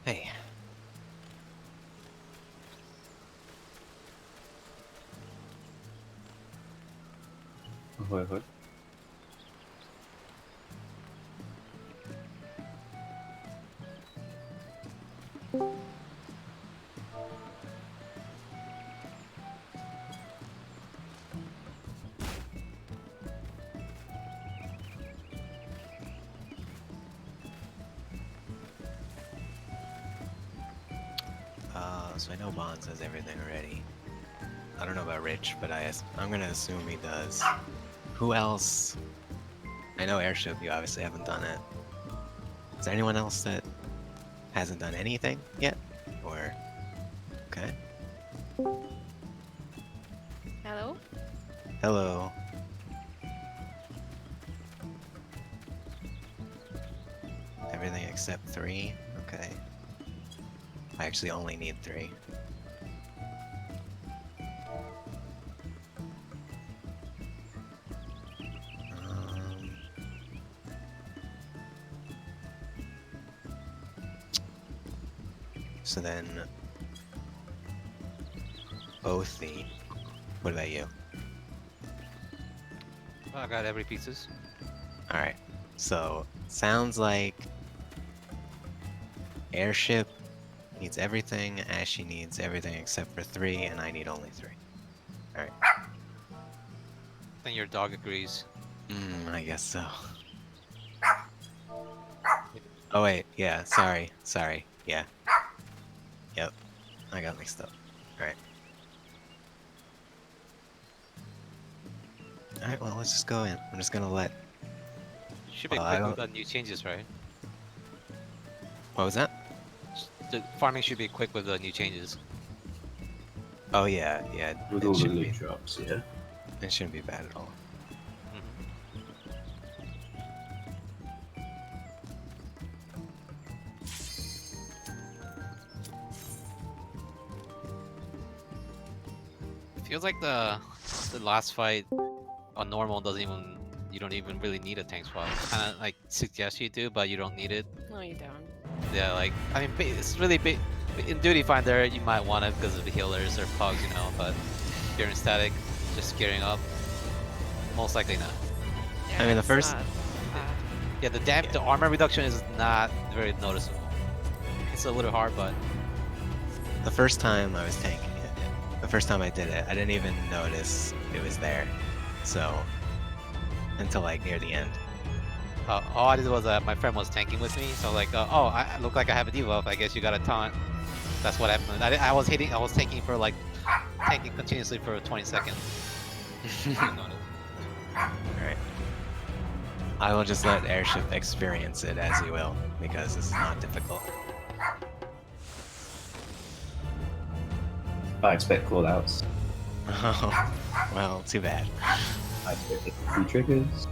Hey. Ahoy, ahoy. So I know Bonds has everything already. I don't know about Rich, but I'm gonna assume he does. Who else? I know Airship, you obviously haven't done it. Is there anyone else that hasn't done anything yet? Or... Okay. Hello? Hello. Everything except 3? Okay. I actually only need 3. So then... both need... What about you? I got every pieces. Alright. So, sounds like... Airship needs everything, Ashy needs everything except for 3, and I need only 3. Alright. Then your dog agrees. I guess so. Oh wait, yeah, sorry, yeah. Yep, I got mixed up. Alright. Alright, well, let's just go in. I'm just gonna let... Should be Well, quick with the new changes, right? What was that? The farming should be quick with the new changes. Oh yeah, yeah. With It all the shouldn't loot be, drops, yeah? it shouldn't be bad at all. Feels like the last fight on normal doesn't even, you don't even really need a tank swap. Kind of like suggests you do, but you don't need it. No, you don't. Yeah, like I mean, it's really big. In Duty Finder, you might want it because of the healers or pugs, you know. But if you're in static, just gearing up, most likely not. Yeah, I mean, the it's first... not bad. Yeah, the armor reduction is not very noticeable. It's a little hard, but The first time I was tanking it, the first time I did it, I didn't even notice it was there. So, until like near the end. all I did was my friend was tanking with me, so like, oh, I look like I have a debuff. I guess you got a taunt. That's what happened. I was tanking for like tanking continuously for 20 seconds. Alright. I will just let Airship experience it as he will, because this is not difficult. I expect callouts. Oh, well, too bad. I expect 3 triggers.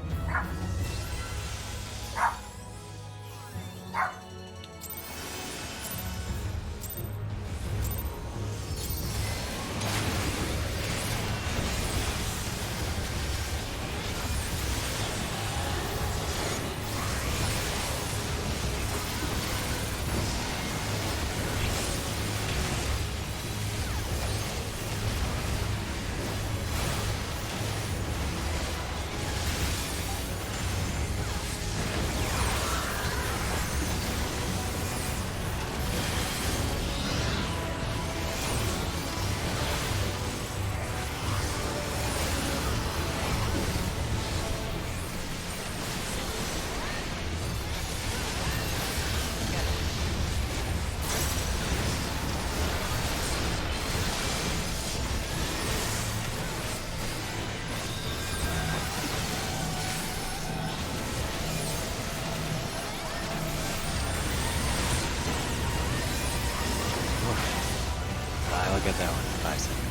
I'll get that one in 5 seconds.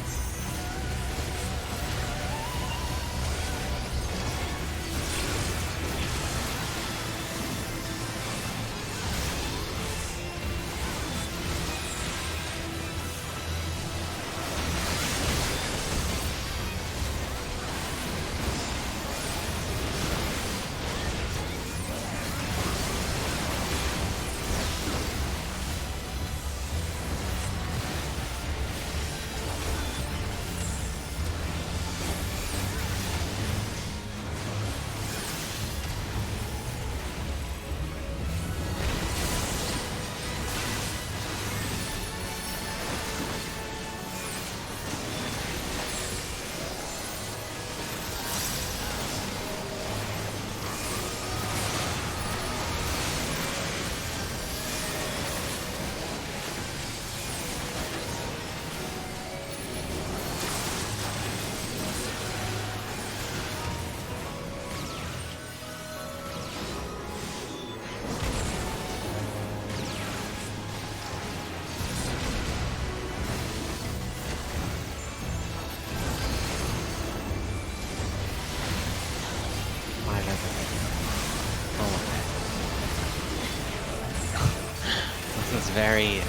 very,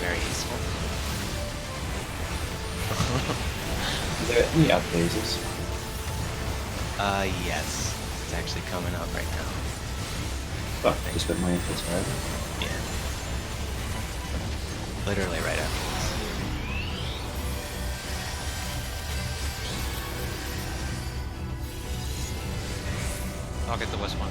very useful. Is there any updates? Yes. It's actually coming up right now. Fuck, just got my inputs right. Yeah. Literally right after this. I'll get the west one.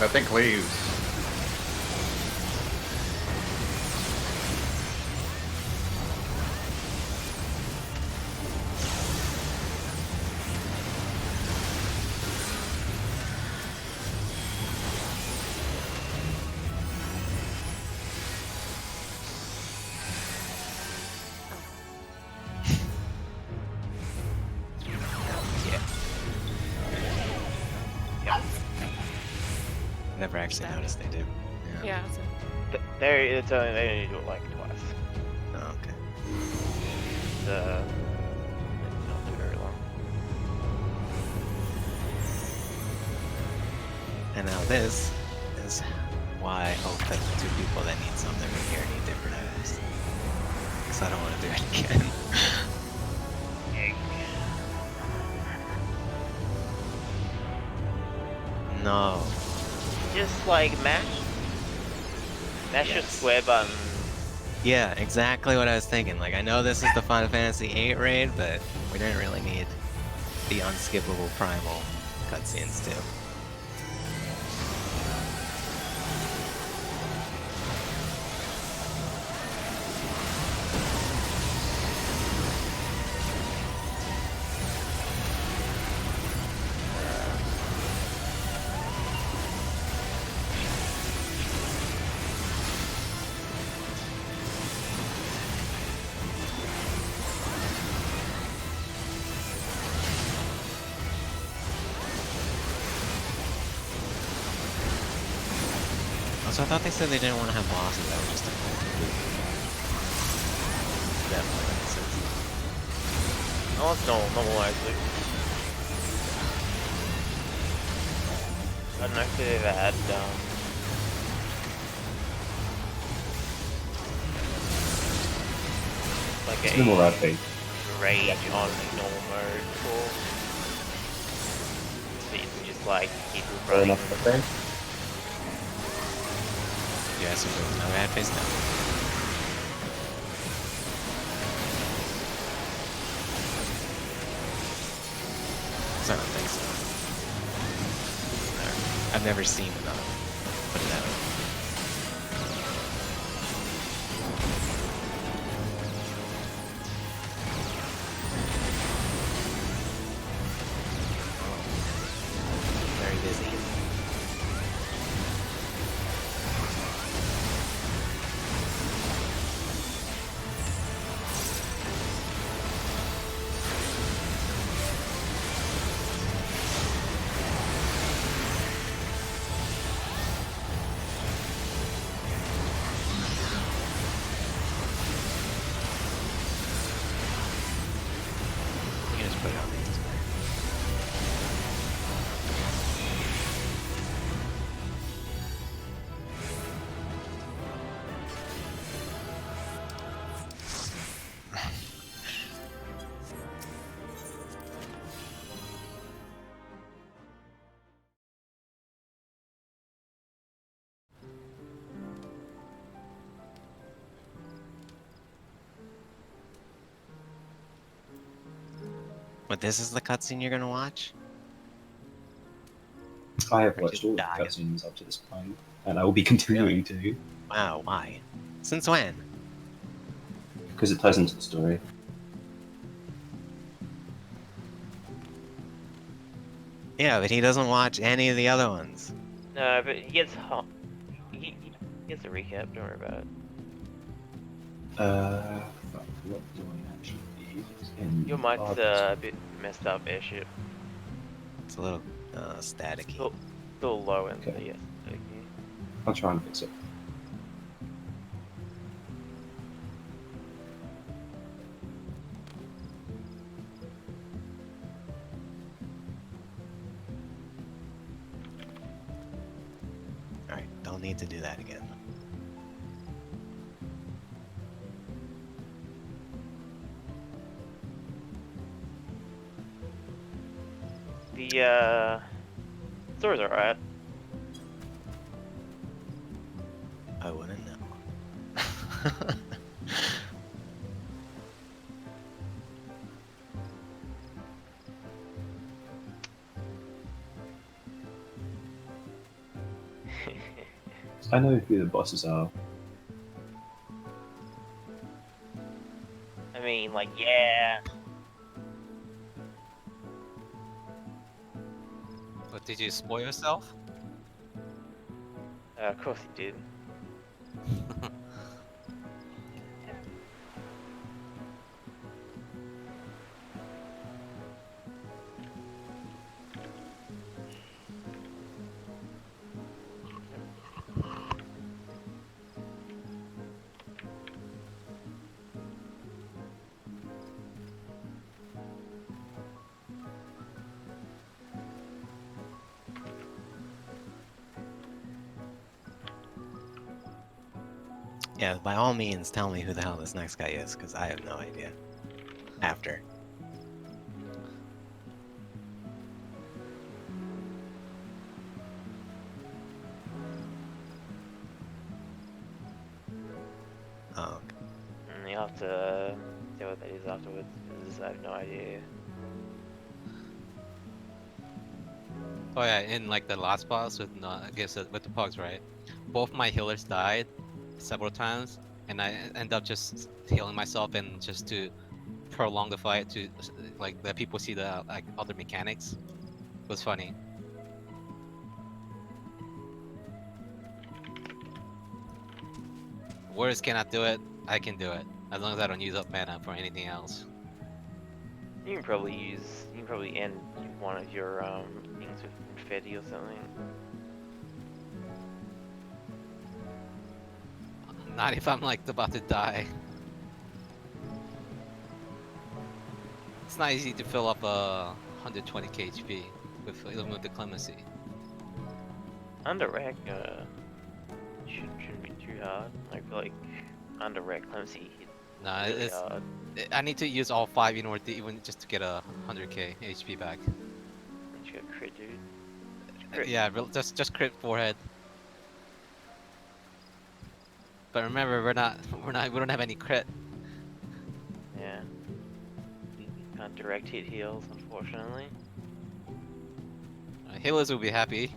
I think leaves. Yeah. Never actually That- noticed they do. Yeah. So, It's only they only do it like twice. Oh, okay. It's not too very long. And now this is why I hope that the two people that need something in here need different items. Because I don't want to do it again. No. Just like mash your Yes. square button. Yeah, exactly what I was thinking. Like, I know this is the Final Fantasy VIII raid, but we didn't really need the unskippable primal cutscenes too. Also, I thought they said they didn't want to have bosses that were just a definitely makes sense. Oh, it's normal actually. I don't know if they've ever had like It's normal a update. rage on normal mode before. So you can just like keep Fair running. enough update. Yeah, so there was no ad face now. So I don't think so. I've never seen enough. Put it that way. Very busy. You can just put it on these. But this is the cutscene you're gonna watch? I have Or watched just all the die. cutscenes up to this point, and I will be continuing to, Wow, why? Since when? because it ties into the story. Yeah, but he doesn't watch any of the other ones. No, but he gets hot. He gets a recap. Don't worry about it. Fuck, what do I actually need? In Your mic's Bard's- a bit messed up, airship. It's a little staticky. Still low in Okay. the yes. Okay. I'll try and fix it. Alright, don't need to do that again. The store's alright. I wouldn't know. I know who the bosses are. I mean, like, yeah. But did you spoil yourself? Of course he did. Yeah, by all means, tell me who the hell this next guy is, because I have no idea. After. Oh, You'll have to see what that is afterwards, because I have no idea. Oh yeah, in like the last boss with I guess with the pugs, right? Both my healers died several times, and I end up just healing myself and just to prolong the fight to like let people see the like other mechanics. It was funny. Warriors cannot do it. I can do it as long as I don't use up mana for anything else. You can probably end one of your things with confetti or something. Not if I'm like about to die. It's not easy to fill up 120k HP even with the clemency. Under rec, shouldn't be too hard. I feel like under rec clemency hit Nah, really it's hard. I need to use all 5 in order to even just to get 100k HP back. And you got crit, dude. Crit. Yeah, just crit forehead. But remember, we don't have any crit. Yeah. Can't direct hit heals, unfortunately. Healers will be happy.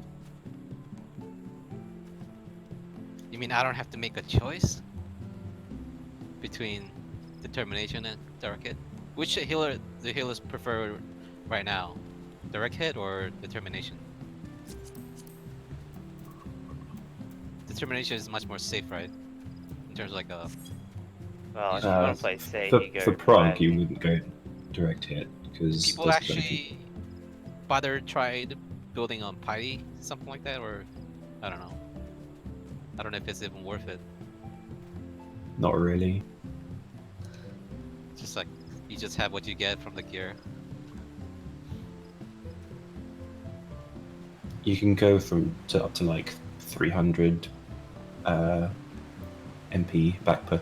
You mean I don't have to make a choice between determination and direct hit? Which healer the healers prefer right now? Direct hit or determination? Determination is much more safe, right? In terms of like a Well, if you want to play safe, you go For prog, direct. you wouldn't go direct hit because people actually bother tried building on piety, something like that, or I don't know. I don't know if it's even worth it. Not really. Just like you just have what you get from the gear. You can go up to like 300 MP back per.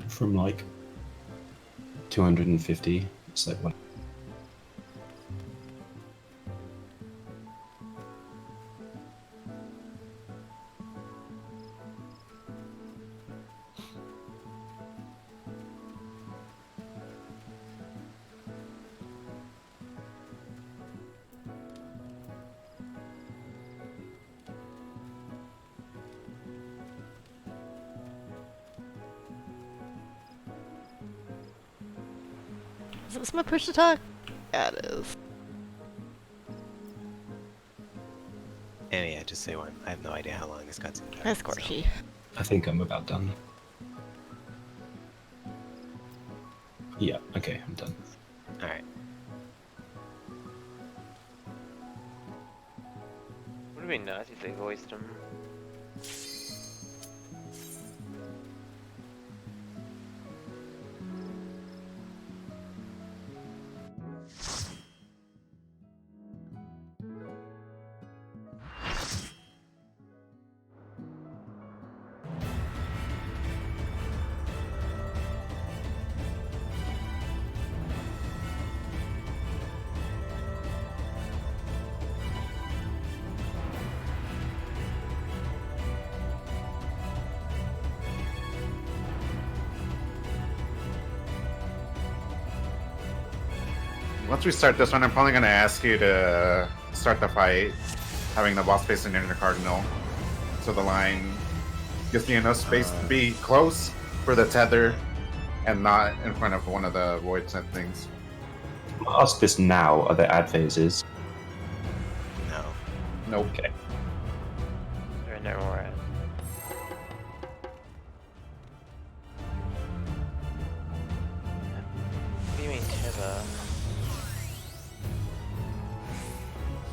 From like 250, it's like one. Is this my push to talk? Yeah, it is. and yeah, just say when. I have no idea how long this cutscene is. Hi, Scorchy. I think I'm about done. Yeah, okay, I'm done. Alright. be nice if they voiced him. Once we start this one, I'm probably going to ask you to start the fight, having the boss facing near the Cardinal, so the line gives me enough space to be close for the tether and not in front of one of the void sent things. I'll ask this now. Are there ad phases? No. Nope. Okay. There are no more ads. What do you mean tether?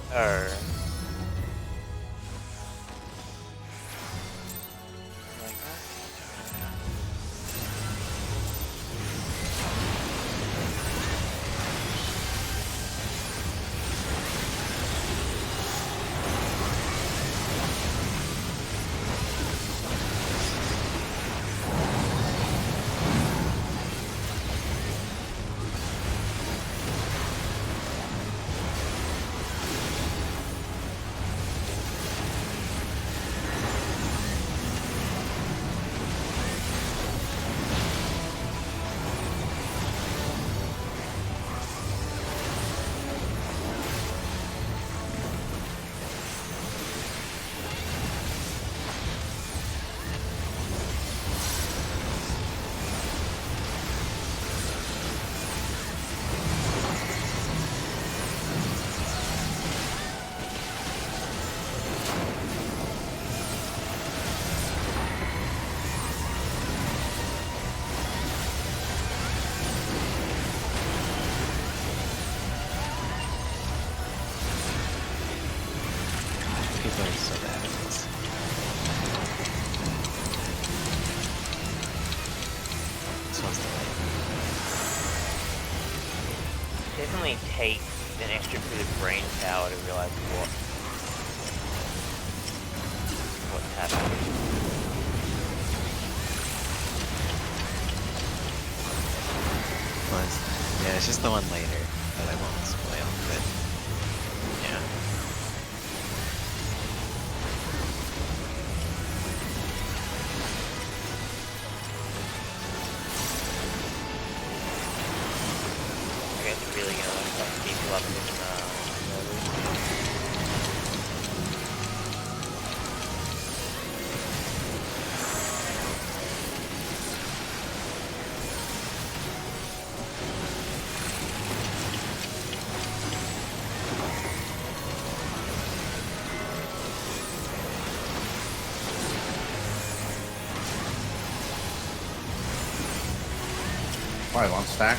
Oh. Like People are so bad at this. This one's delayed. definitely takes an extra bit of brain power to realize what's happening. Yeah, it's just the one later that I won't spoil, but yeah. I guess really gonna like people up in Five on stack.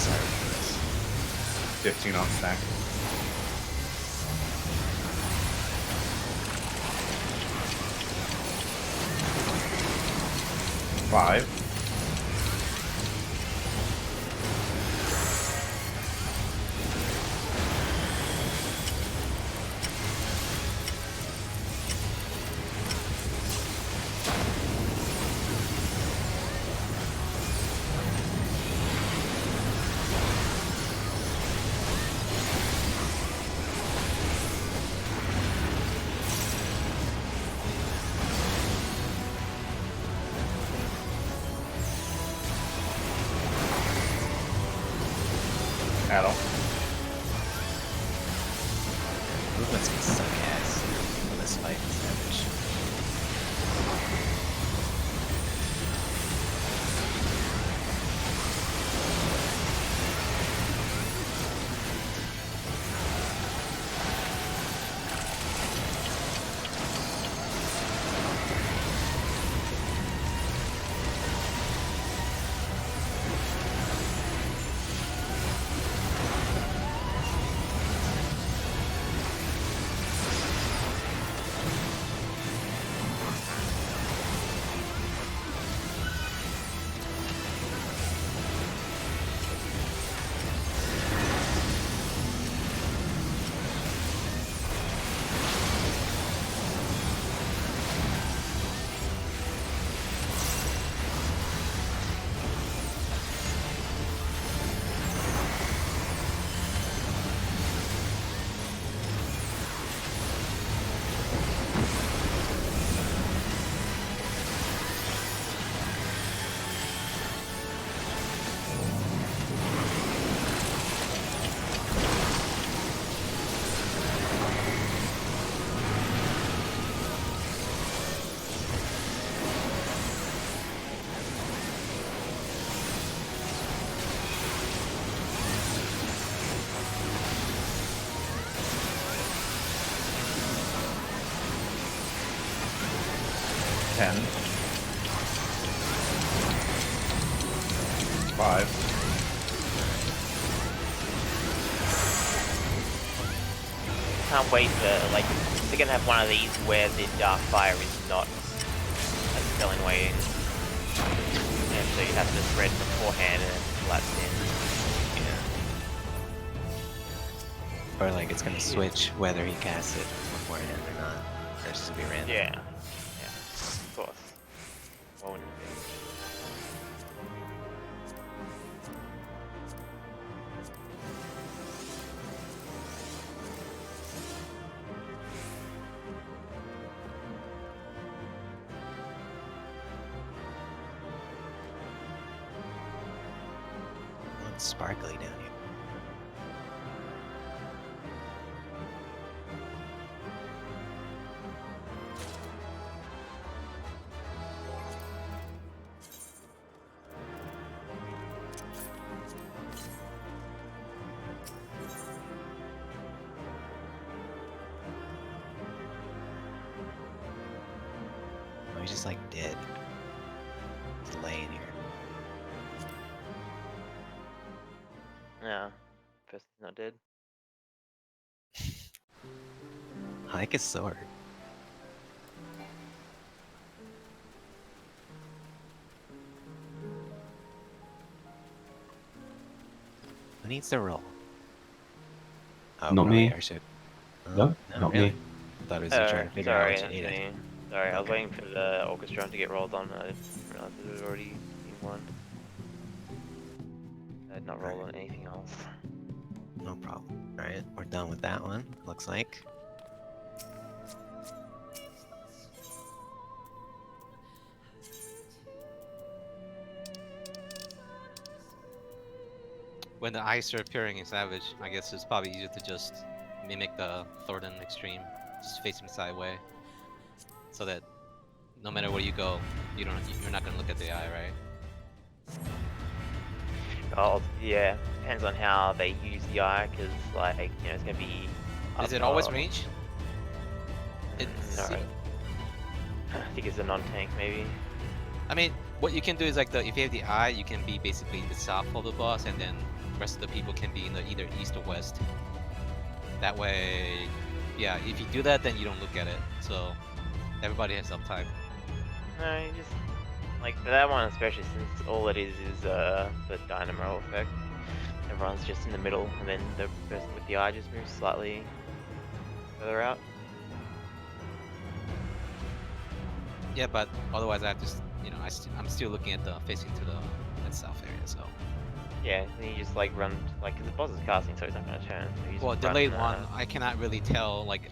Sorry for this. 15 on stack. Five. at all. Movement's gonna suck ass for this fight, Savage. Ten. 5. Can't wait for, like, they're gonna have one of these where the dark fire is not like spelling way in. And so you have to spread beforehand and then collapse in. Yeah. Or like it's gonna switch whether he casts it beforehand or not. Or it's just gonna be random. Yeah. Yeah. Of course. What wouldn't it be? It's sparkly down here. Oh, he's just like dead. He's laying here. Yeah. Person's not dead. I like his sword. Who needs to roll? Oh, Not probably me. Airship. No, not really? me. I thought it was you trying to figure out sorry, what you that's needed. me. Sorry, I was Okay. waiting for the orchestra to get rolled on. I didn't realize it had already been won. I had not rolled on anything else. No problem. Alright, we're done with that one, looks like. When the eyes are appearing in Savage, I guess it's probably easier to just mimic the Thornton extreme, just face him sideways, so that no matter where you go, you're not gonna look at the eye, right? Oh, yeah. Depends on how they use the eye, because, like, you know, it's gonna be. Is it up always or- range? It's, No. I think it's a non-tank, maybe. I mean, what you can do is like if you have the eye, you can be basically the south of the boss, and then the rest of the people can be in the either east or west. That way, yeah, if you do that, then you don't look at it. So everybody has uptime. No, you just like for that one especially, since all it is the dynamo effect. Everyone's just in the middle, and then the person with the eye just moves slightly further out. Yeah, but otherwise I have to, I'm still looking at the facing to that south area. So Yeah, then you just like run, like, cause the boss is casting, so he's not gonna turn. So you just well, run, delayed one, I cannot really tell. Like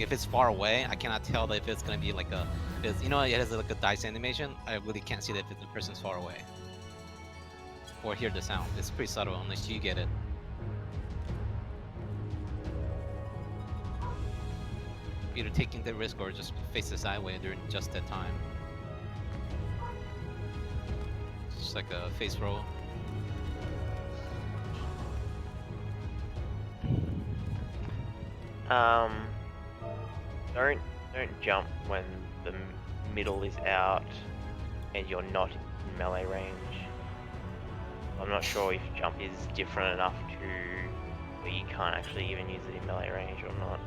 if it's far away, I cannot tell that if it's gonna be like it has like a dice animation. I really can't see that if the person's far away or hear the sound. It's pretty subtle unless you get it. either taking the risk or just face the sideway during just that time. It's just like a face roll. Don't jump when the middle is out and you're not in melee range. I'm not sure if jump is different enough to where you can't actually even use it in melee range or not.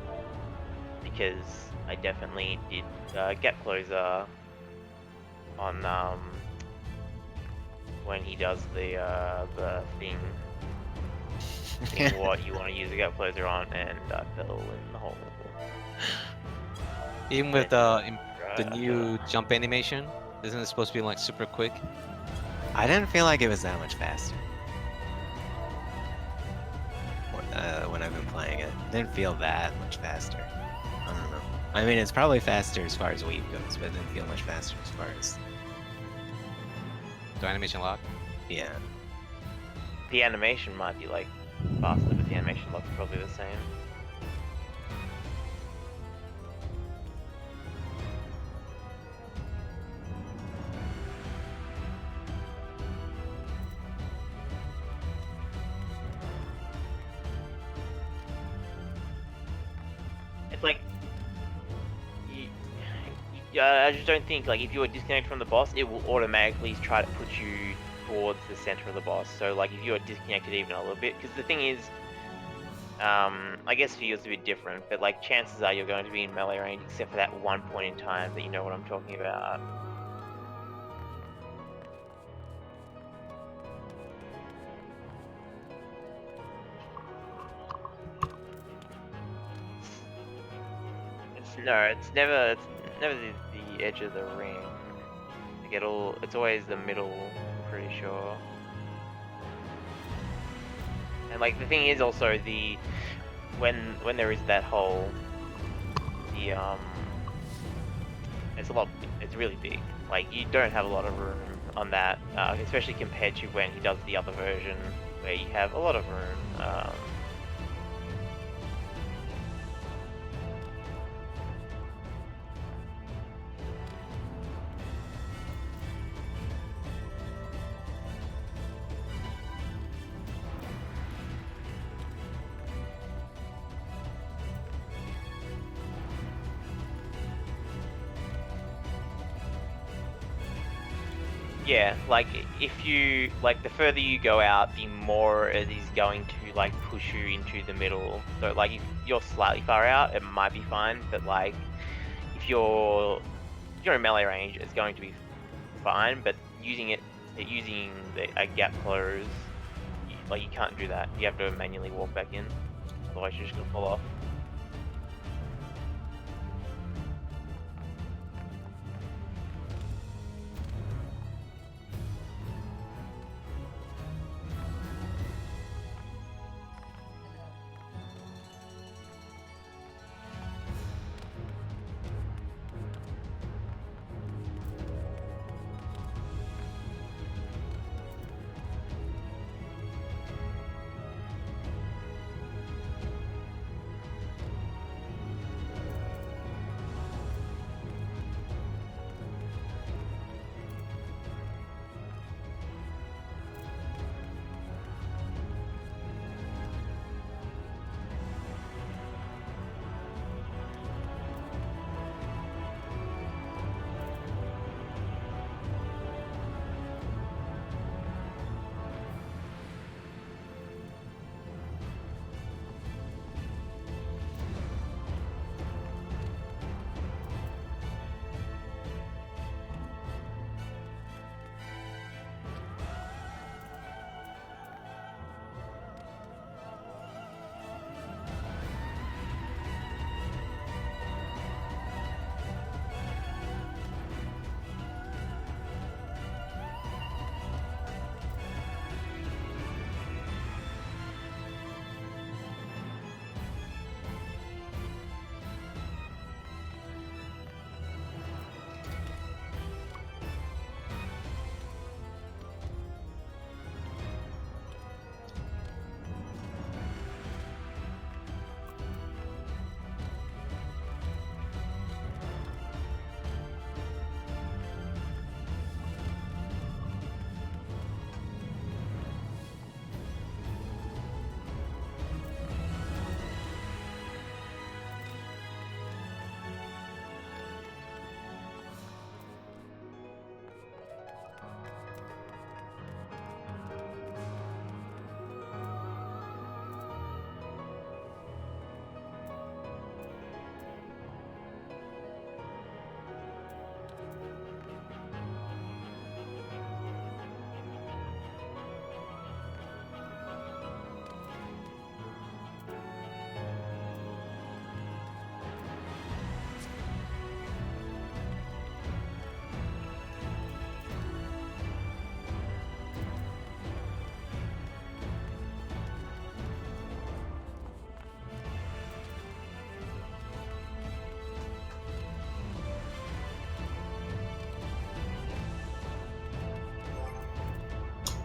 Because I definitely did gap closer on when he does the thing. What you want to use a gap closer on, and I fell in the hole. Even with the new jump animation, isn't it supposed to be like super quick? I didn't feel like it was that much faster. When I've been playing it. Didn't feel that much faster. I don't know. I mean, it's probably faster as far as weave goes, but it didn't feel much faster as far as... The animation lock? Yeah. The animation might be like faster, but the animation look probably the same. It's like I just don't think, like, if you were disconnected from the boss, it will automatically try to put you towards the center of the boss. So like if you're disconnected even a little bit, because the thing is, I guess for you it's a bit different, but like chances are you're going to be in melee range except for that one point in time that you know what I'm talking about. It's never the edge of the ring. Like it's always the middle, I'm pretty sure. And like the thing is also when there is that hole, it's really big. Like you don't have a lot of room on that, especially compared to when he does the other version where you have a lot of room. Yeah, like if you the further you go out, the more it is going to like push you into the middle. So like if you're slightly far out, it might be fine, but like if you're in melee range, it's going to be fine. But using a gap close, you can't do that. You have to manually walk back in, otherwise you're just gonna fall off.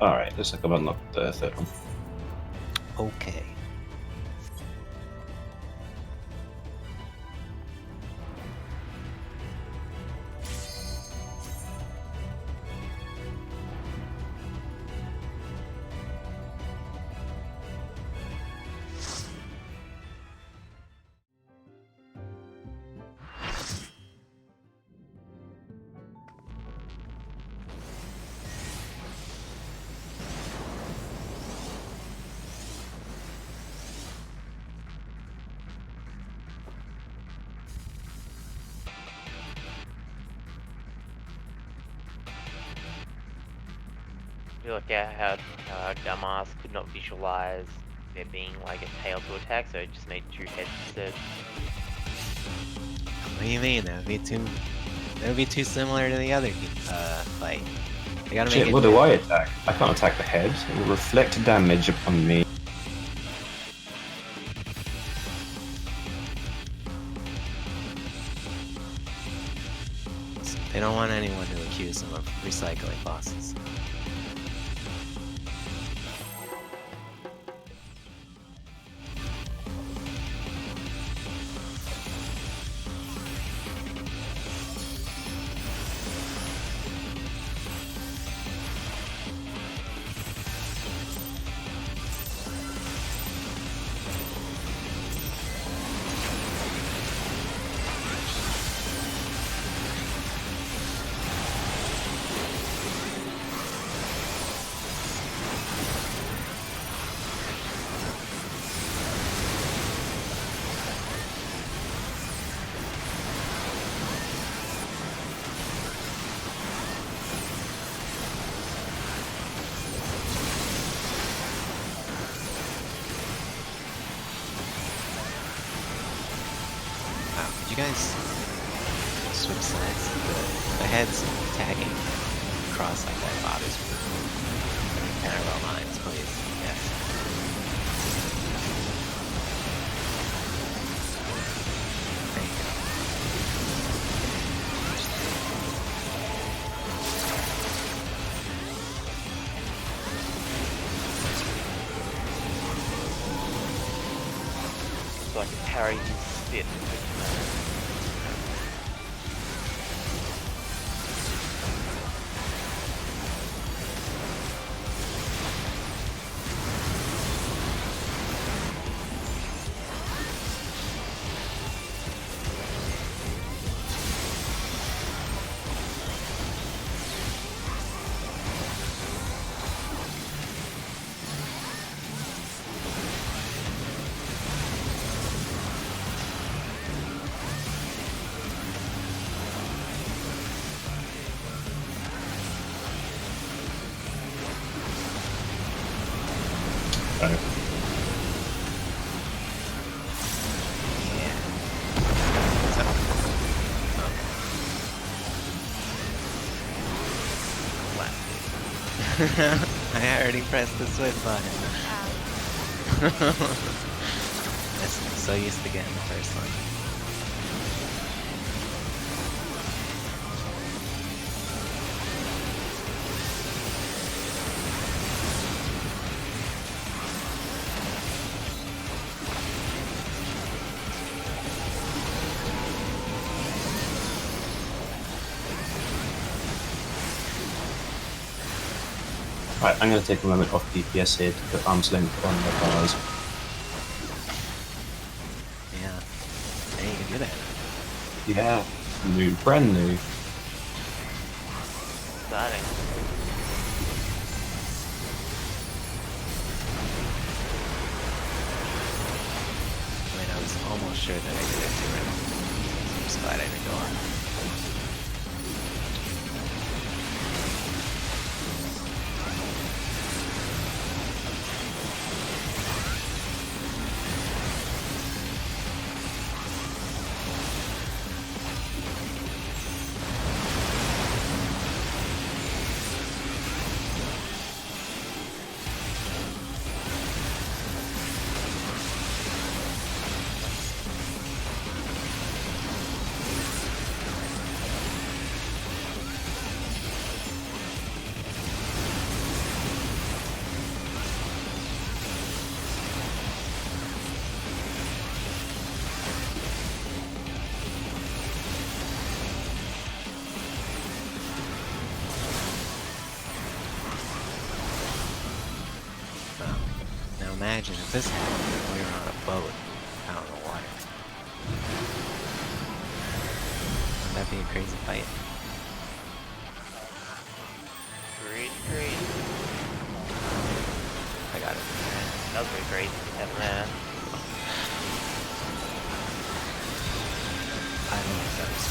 Alright, looks like I've unlocked the third one. Okay. I feel like how dumbass could not visualize there being like a tail to attack, so it just made 2 heads instead. What do you mean? That would be too similar to the other fight. I gotta make Shit, it. what do I attack? I can't attack the head. It will reflect damage upon me. They don't want anyone to accuse them of recycling bosses. Wow, did you guys switch sides? The heads tagging across like that bothers me. Parallel lines, please. Yes. There you go. So I can parry his spit. So, Yeah. So, okay. Left. I already pressed the switch button. I'm so used to getting the first one. right, I'm going to take a moment off DPS here to put arm's length on the bars. Yeah. Hey, you can do that. Yeah, new, brand new. Exciting. I mean, I was almost sure that I did it too. I'm just glad I didn't go on. Now imagine if this happened and we were on a boat out on the water. Wouldn't that be a crazy fight? Great. I got it. That was pretty great. Yeah, I don't know if that was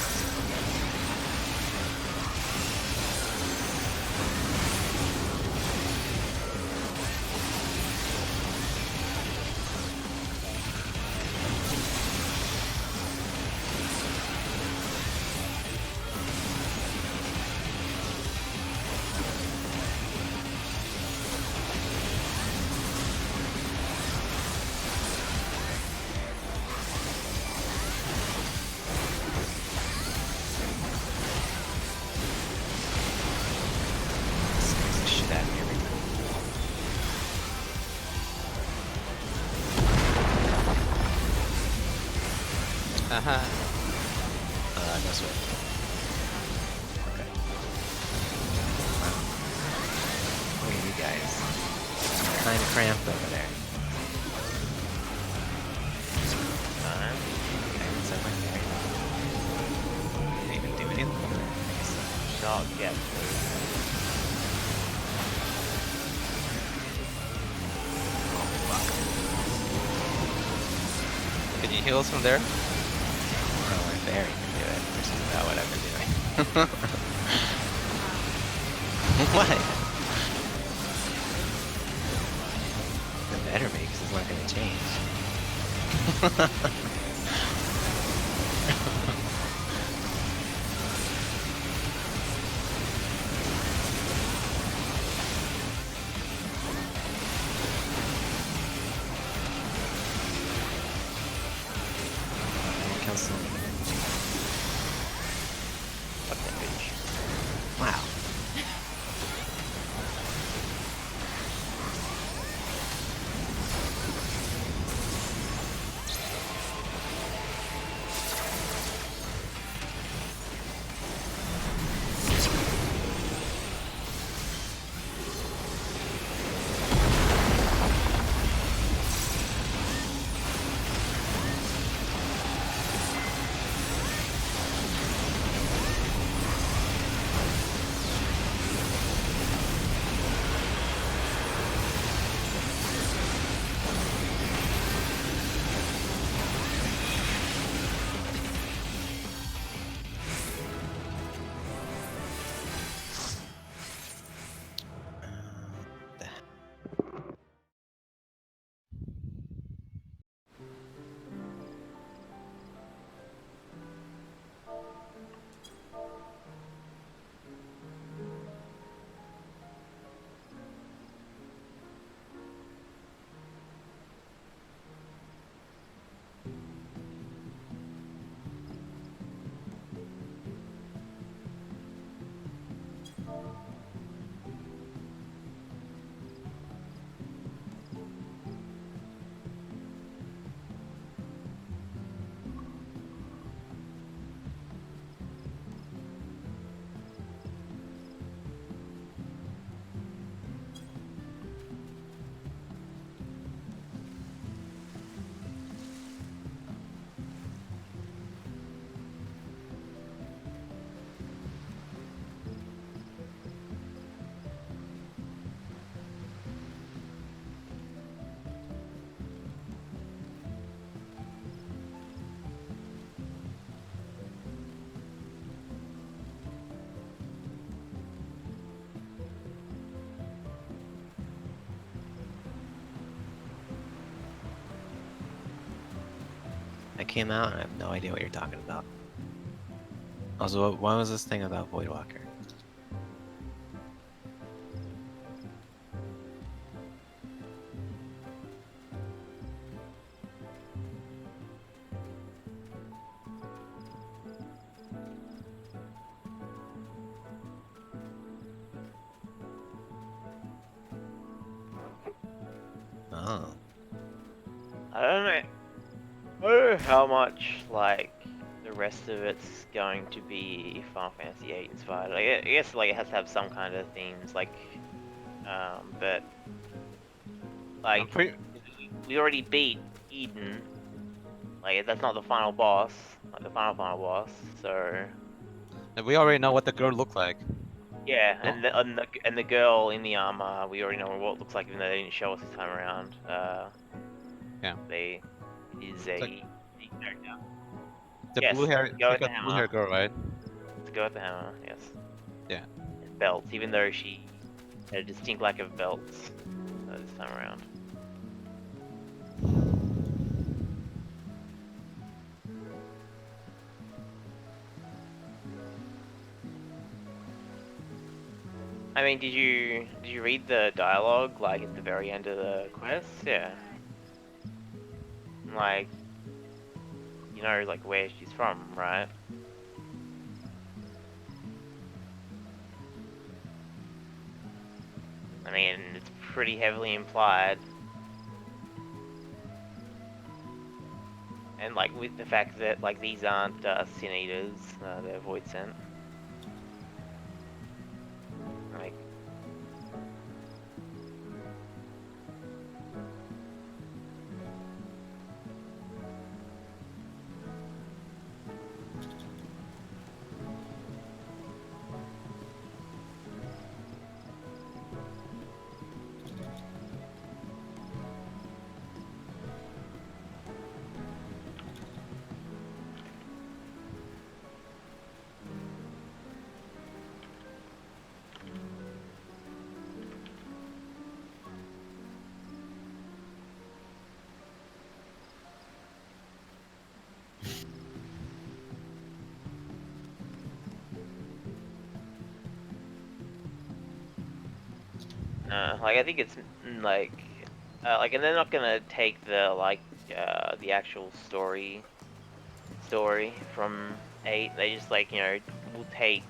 scares the shit out of me every time. No sweat. Okay. Wow. Look at you guys. Kinda cramped over there. Time. Okay, what's up right there? Didn't even do anything? I guess so. Not yet. Oh, fuck. Can you heal us from there? Oh, my fairy can do it, which is about what I've been doing. What? It better be, because it's not going to change. Kill someone. Fuck that bitch. Wow. I came out and I have no idea what you're talking about. Also, what was this thing about Voidwalker? Oh. I don't know. I don't know how much like the rest of it's going to be Final Fantasy VIII inspired. I guess like it has to have some kind of themes, like, but like I'm pretty. we already beat Eden. Like that's not the final boss, like the final boss. So And we already know what the girl looked like. yeah, and the girl in the armor, we already know what it looks like, even though they didn't show us this time around. Yeah. They is a like- character. The Yes, blue hair, go like with a the blue hair girl, right? Let's go with the hammer. Yes. Yeah. And belts, even though she had a distinct lack of belts this time around. I mean, did you read the dialogue like at the very end of the quest? Yeah. Like, you know, like where she's from, right? I mean, it's pretty heavily implied. And like with the fact that like these aren't sin eaters, they're void sent. Like, like I think it's like, and they're not gonna take the the actual story from 8. They just like, you know, will take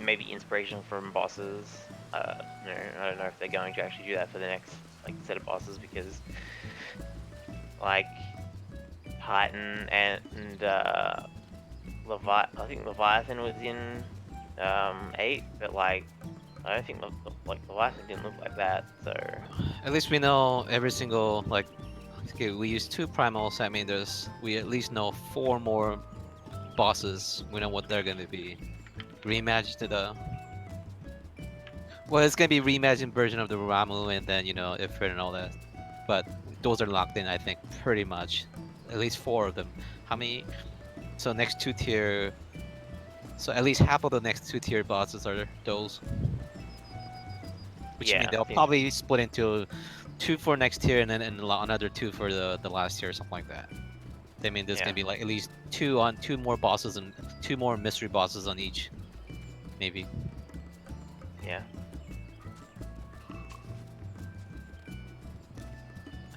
maybe inspiration from bosses. You know, I don't know if they're going to actually do that for the next like set of bosses, because like Titan and I think Leviathan was in 8, but like I don't think Leviathan didn't look like that. So At least we know every single, like, okay, we use 2 primals. I mean, we at least know 4 more bosses. We know what they're gonna be. Reimagined well, it's gonna be reimagined version of the Ramu, and then, you know, Ifrit and all that. But those are locked in, I think, pretty much. At least 4 of them. How many? So next 2 tier. So at least half of the next 2 tier bosses are those. Which yeah, means they'll probably split into 2 for next tier and then another 2 for the last tier or something like that. They mean there's gonna be like at least 2 more bosses and 2 more mystery bosses on each. Maybe. yeah.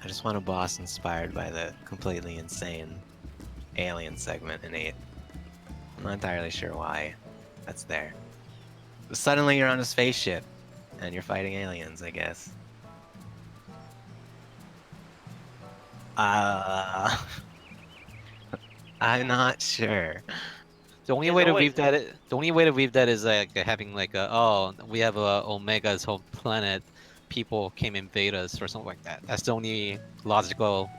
I just want a boss inspired by the completely insane alien segment in 8. I'm not entirely sure why that's there. But suddenly you're on a spaceship and you're fighting aliens, I guess. I'm not sure. The only There's way to always- weave that the only way to weave that is like having like we have a Omega's home planet, people came invade us or something like that. That's the only logical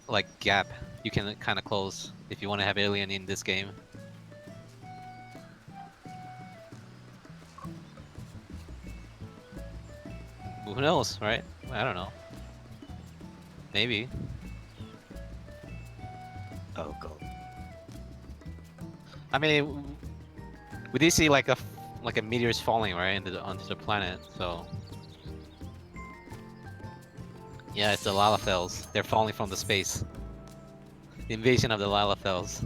like gap you can kind of close if you want to have alien in this game. Who knows, right? I don't know. Maybe. Oh, go. I mean, we did see like a meteor's falling right onto the planet, so yeah, it's the Lalafels. They're falling from the space. The invasion of the Lalafels.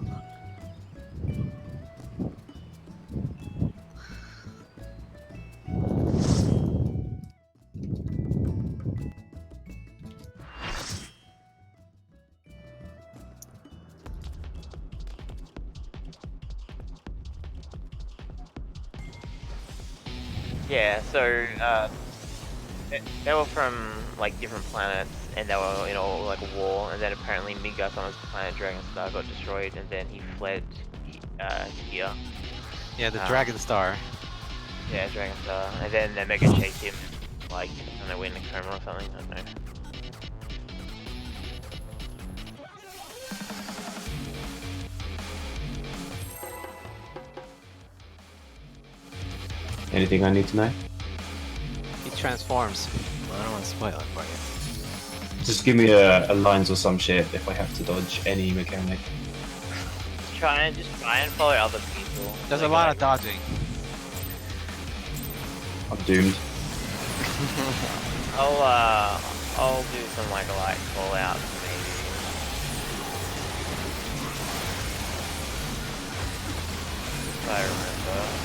Yeah, so they were from like different planets, and they were in all like a war, and then apparently Midgard's planet Dragonstar got destroyed, and then he fled here. Yeah, the Dragon Star. Yeah, Dragonstar, and then Mega chased him, like I don't know, in a coma or something. I don't know. Anything I need to know? He transforms. Well, I don't want to spoil it for you. Just give me a lines or some shit if I have to dodge any mechanic. Try and follow other people. There's Like, a lot of dodging. I'm doomed. I'll do some like light fallout maybe. If I remember.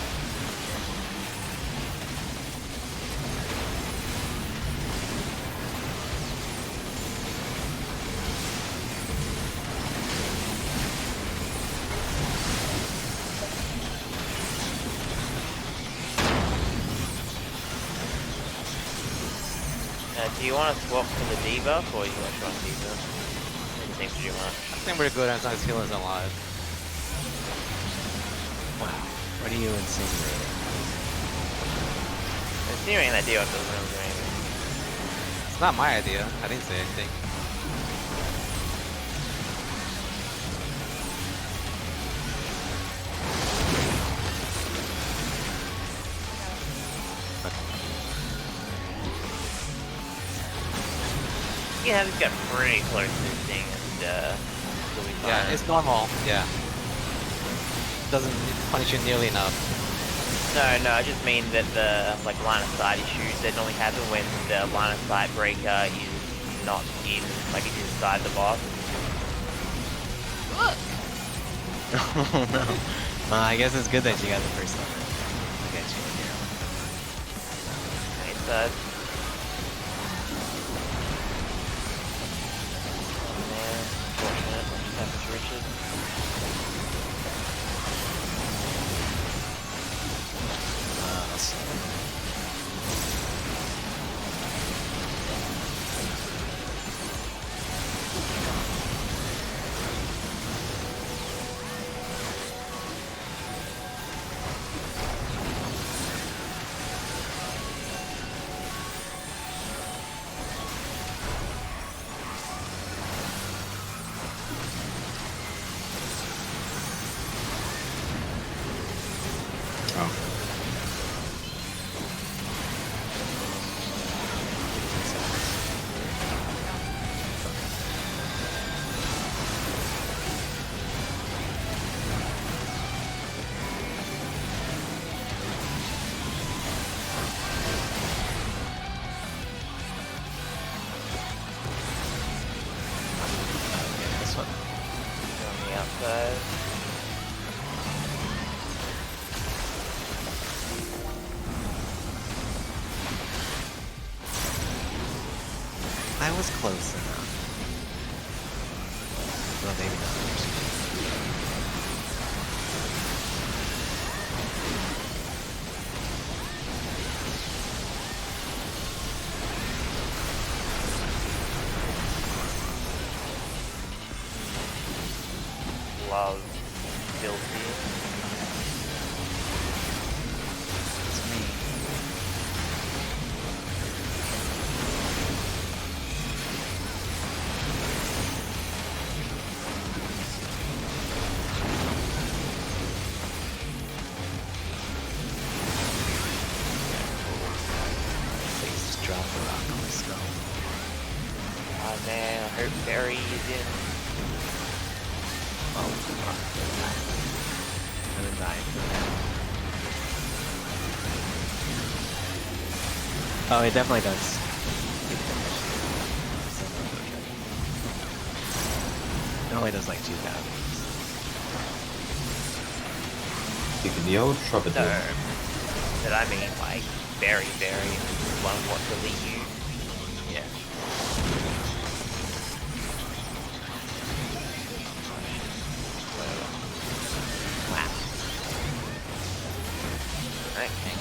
Do you want to swap to the debuff or you want to run debuff? What do you think, do you want? I think we're good as long as healer's alive. Wow. What are you insinuating? Assuming that debuff doesn't really do anything. It's not my idea. I didn't say anything. Yeah, he's got pretty close to this thing and he'll be fine. Yeah, it's normal. Yeah. Doesn't punish you nearly enough. No, I just mean that the like line of sight issues that normally happen when the line of sight breaker is not in, like it's inside the boss. Oh no. Well, I guess it's good that you got the first one. I'll get you in here. It's man, fortunate. What just happened to Richard? I'll see. This one. On the outside. I was close enough. Well, maybe not. Love filthy. It's me. Please just drop the rock on my skull. Oh man, I hope Barry is in. Oh, fuck. I'm gonna die. Oh, it definitely does. It only does like 2,000. Kicking the old No, troubadour. but I mean like very, very one what to lead you. Yeah. Wow. Okay.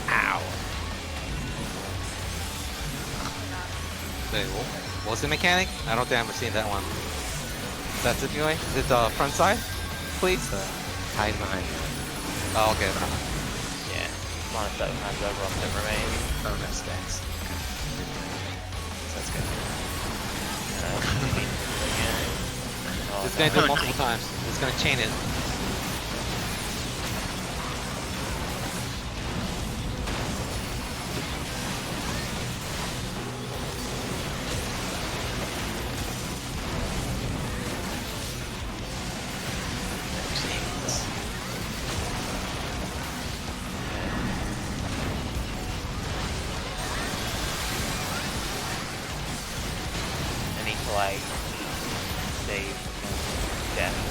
Ow. Wait, what's the mechanic? I don't think I've ever seen that one. That's it, anyway? Is it the front side? Please? Hide behind me. Oh, okay. Yeah. Minus 7 times over on that remains. Oh, no stacks. So that's good. Oh, It's gonna do it multiple times. It's gonna chain it. like save death.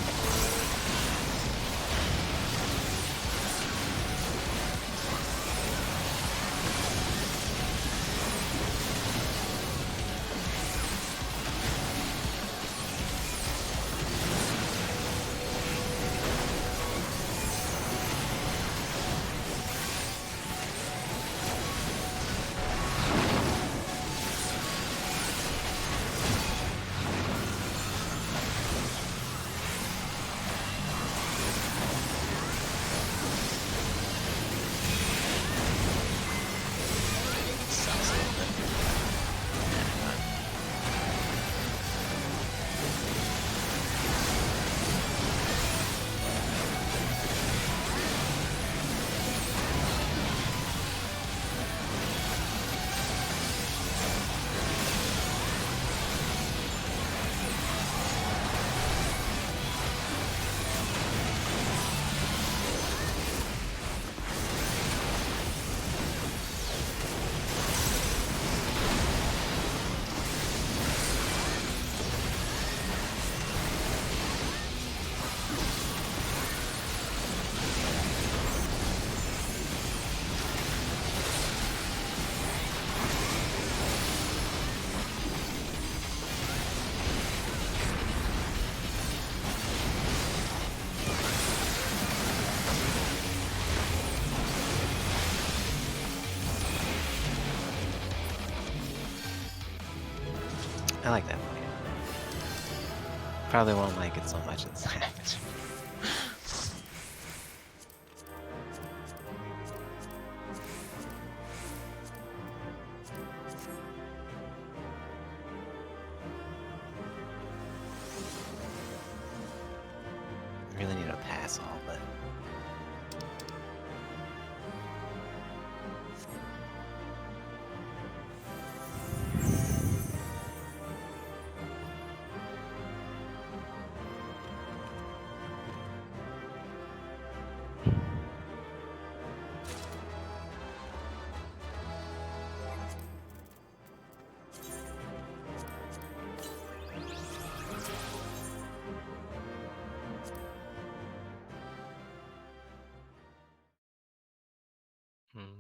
Sucks a little bit. I like that fight. Probably won't like it so much in Savage. I really need a pass all, but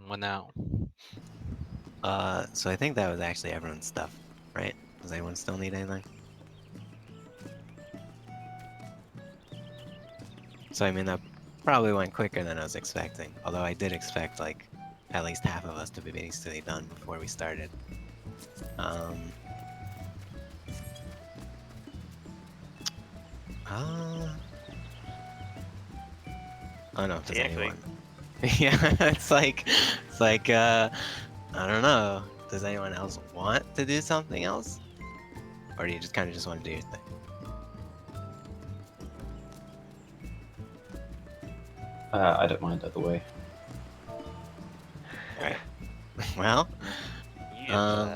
What now? so I think that was actually everyone's stuff, right? Does anyone still need anything? So I mean that probably went quicker than I was expecting. Although I did expect like at least half of us to be basically done before we started. I don't know if there's See you next anyone. Yeah, I don't know. Does anyone else want to do something else? Or do you just kind of just want to do your thing? I don't mind either way. Alright. Well, You Um,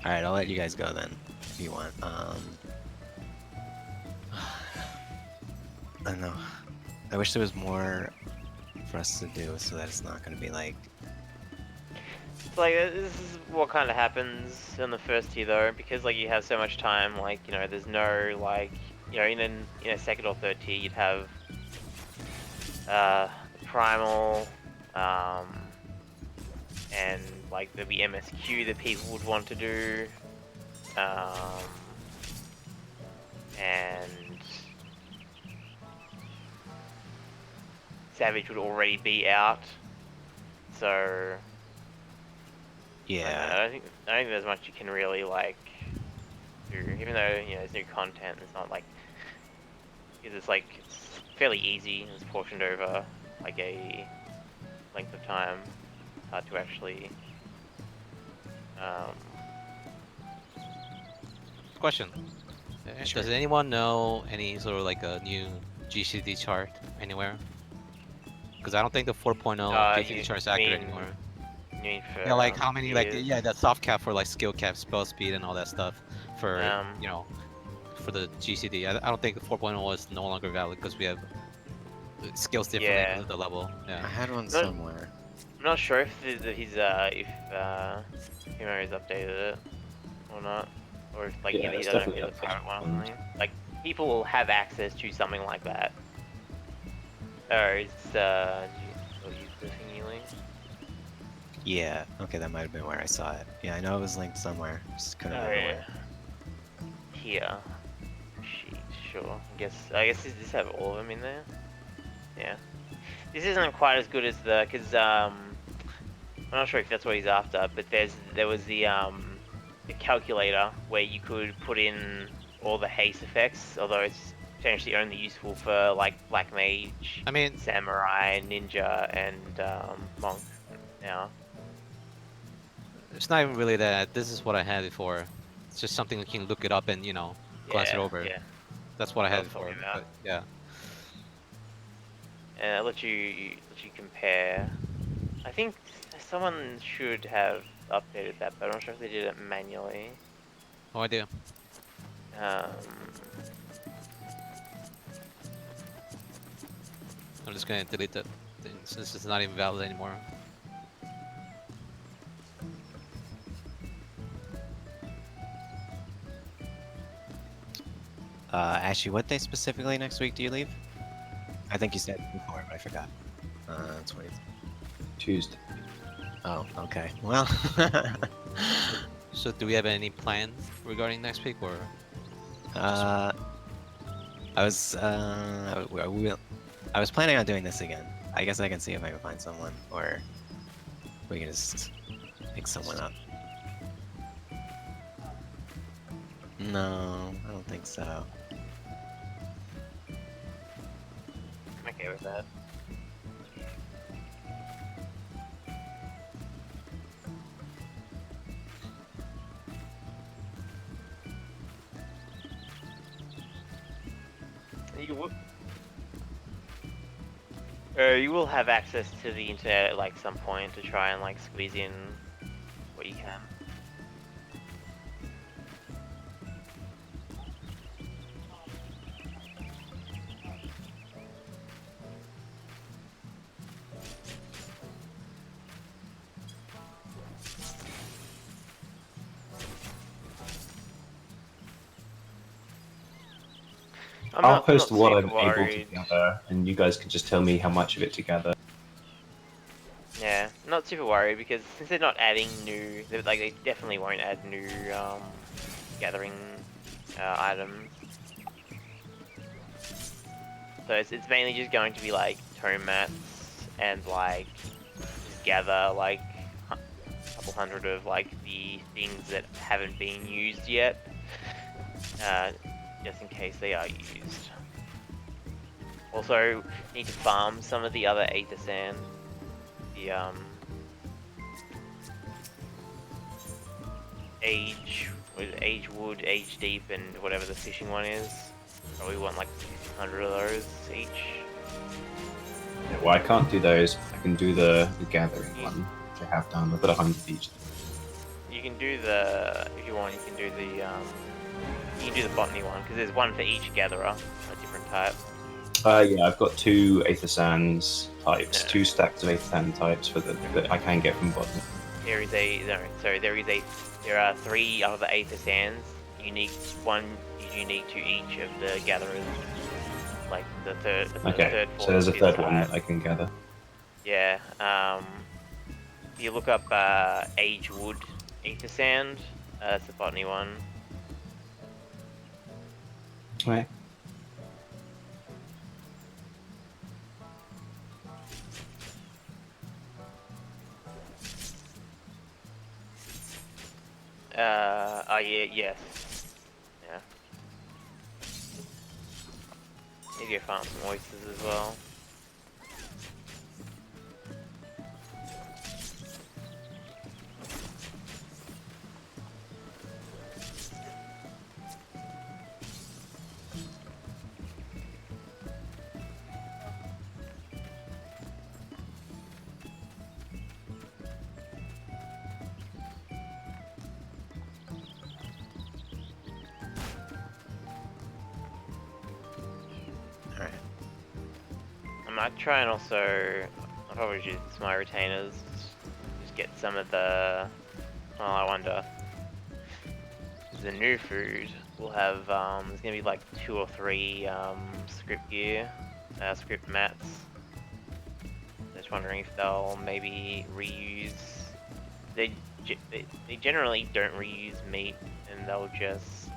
Alright, I'll let you guys go then, if you want. I don't know. I wish there was more for us to do so that it's not gonna be like... It's like this is what kind of happens in the first tier though, because like you have so much time. Like there's no like in second or third tier you'd have the primal, and like there'd be MSQ that people would want to do, and Savage would already be out, so. Yeah. I don't think there's much you can really like do, even though there's new content. It's not like it's like it's fairly easy. It's portioned over like a length of time. It's hard to actually. Question. Sure. Does anyone know any sort of like a new GCD chart anywhere? Because I don't think the 4.0 GCD you chart is accurate mean- anymore. You mean for, Yeah, like how many, like, tiers? yeah, that soft cap for like skill cap, spell speed, and all that stuff for, Um, for the GCD. I don't think the 4.0 is no longer valid because we have skills differently Yeah. at the level. I Yeah. had one No. somewhere. I'm not sure if his Himero's updated it or not, or if like Yeah, he it's I don't know if he definitely has a pirate one or updated. something. Like people will have access to something like that. Or it's or use the thingy link. Yeah, okay, that might have been where I saw it. Yeah, I know it was linked somewhere. Just couldn't Oh remember yeah. where. Here. Sheet, sure. I guess does this have all of them in there? Yeah. This isn't quite as good as cause I'm not sure if that's what he's after, but there was the calculator where you could put in all the haste effects, although it's potentially only useful for like black mage, I mean, samurai, ninja, and monk. Now. it's not even really that. This is what I had before. It's just something we can look it up and glance it Yeah, over. yeah. That's what I That's what I had was talking before. about. But yeah. And I'll let you compare. I think someone should have updated that, but I'm not sure if they did it manually. No idea. Um, I'm just gonna delete that thing since it's not even valid anymore. Ashley, what day specifically next week do you leave? I think you said before, but I forgot. 20. Tuesday. Oh, okay. Well, So do we have any plan regarding next week or? I was I was planning on doing this again. I guess I can see if I can find someone, or we can just pick someone up. No, I don't think so. I'm okay with that. You will have access to the internet at like some point to try and like squeeze in what you can. I'll post what I'm super able to worried. gather, and you guys can just tell me how much of it to gather. Yeah, not super worried because since they're not adding new, they definitely won't add new gathering items. So it's mainly just going to be like tome mats and like just gather like a couple hundred of like the things that haven't been used yet, just in case they are used. Also, need to farm some of the other Aether Sand. The age wood, age deep, and whatever the fishing one is. Probably want like 100 of those each. Yeah, well, I can't do those. I can do the gathering one, which I have done. I've got 100 each. You can do if you want, you can do the botany one because there's one for each gatherer, a different type. Yeah, I've got 2 Aether Sands types, Yeah. 2 stacks of Aether Sand types that I can get from botany. There are 3 other Aether Sands, one is unique to each of the gatherers. Like the third, Okay, fourth, so there's a fifth third one type. that I can gather. Yeah. If you look up age wood Aether Sand, that's the botany one. Okay. Oh yeah, yes. Yeah. Need to go farm some oysters as well. Alright. I might try and also, I'll probably use my retainers get some of the. Oh, I wonder. The new food will have. There's gonna be like 2 or 3 script gear, script mats. Just wondering if they'll maybe reuse. They generally don't reuse meat, and they'll just